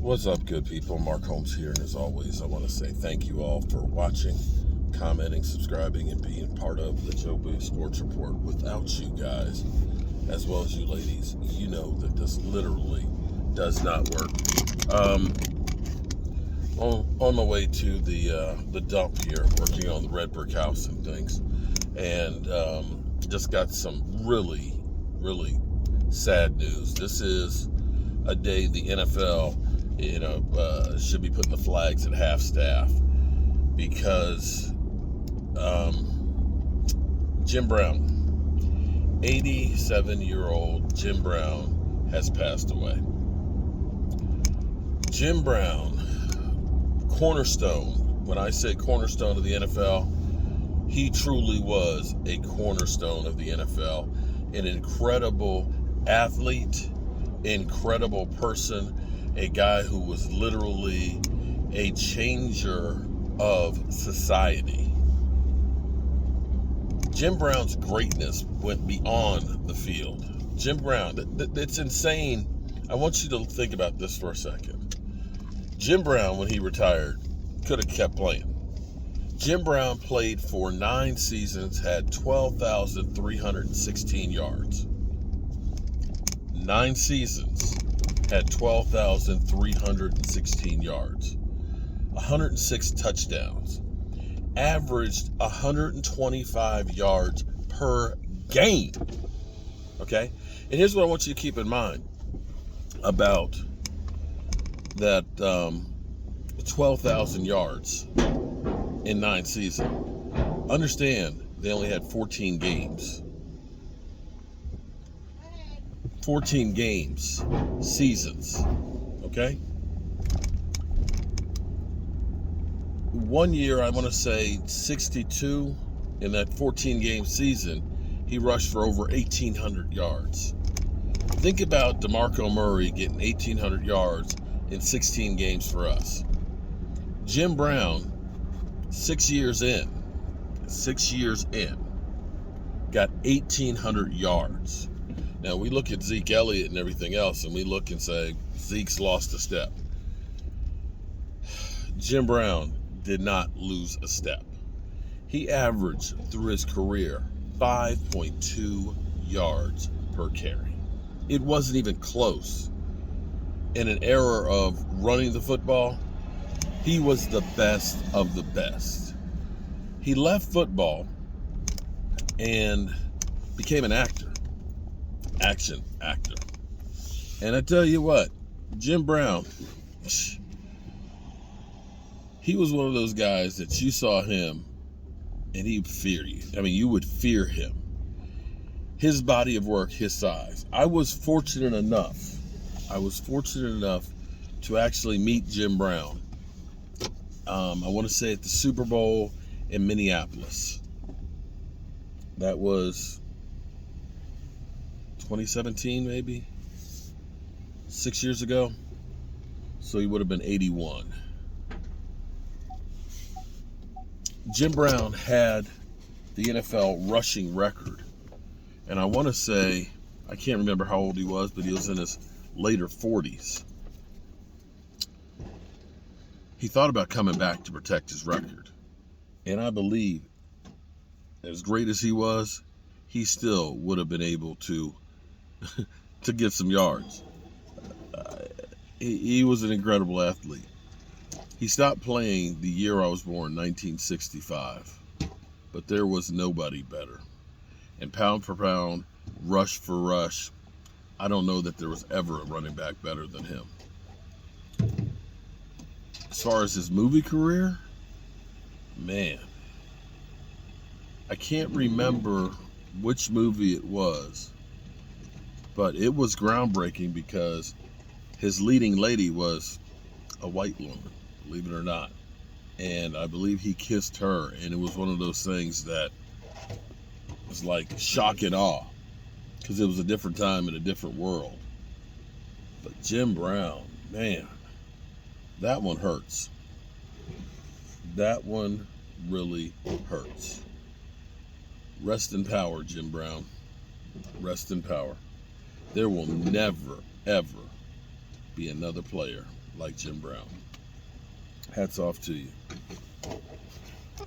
What's up, good people? Mark Holmes here, and as always, I want to say thank you all for watching, commenting, subscribing, and being part of the Joe Booth Sports Report. Without you guys, as well as you ladies, you know that this literally does not work. On the way to the dump here, working on the red brick house and things, and just got some really sad news. This is a day the NFL should be putting the flags at half staff because Jim Brown, 87-year-old Jim Brown, has passed away. Jim Brown, cornerstone. When I say cornerstone of the NFL, he truly was a cornerstone of the NFL, an incredible athlete, incredible person, a guy who was literally a changer of society. Jim Brown's greatness went beyond the field. Jim Brown, it's insane. I want you to think about this for a second. Jim Brown, when he retired, could have kept playing. Jim Brown played for 9 seasons, had 12,316 yards. 9 seasons, had 12,316 yards, 106 touchdowns, averaged 125 yards per game. Okay? And here's what I want you to keep in mind about that 12,000 yards in 9 seasons. Understand, they only had 14 games. 14 games, seasons, okay? One year, I want to say 62, in that 14-game season, he rushed for over 1,800 yards. Think about DeMarco Murray getting 1,800 yards in 16 games for us. Jim Brown, 6 years in, got 1,800 yards. Now, we look at Zeke Elliott and everything else, and we look and say, Zeke's lost a step. Jim Brown did not lose a step. He averaged, through his career, 5.2 yards per carry. It wasn't even close. In an era of running the football, he was the best of the best. He left football and became an actor. Action actor. And I tell you what, Jim Brown, he was one of those guys that you saw him and he'd fear you. I mean, you would fear him. His body of work, his size. I was fortunate enough to actually meet Jim Brown. I want to say at the Super Bowl in Minneapolis. That was 2017, maybe 6 years ago. So he would have been 81. Jim Brown had the NFL rushing record, and I want to say, I can't remember how old he was, but he was in his later 40s. He thought about coming back to protect his record, and I believe, as great as he was, he still would have been able to get some yards. He was an incredible athlete. He stopped playing the year I was born, 1965, but there was nobody better. And pound for pound, rush for rush, I don't know that there was ever a running back better than him. As far as his movie career, man, I can't remember which movie it was, but it was groundbreaking because his leading lady was a white woman, believe it or not. And I believe he kissed her, and it was one of those things that was like shock and awe because it was a different time in a different world. But Jim Brown, man, that one hurts. That one really hurts. Rest in power, Jim Brown. Rest in power. There will never, ever be another player like Jim Brown. Hats off to you.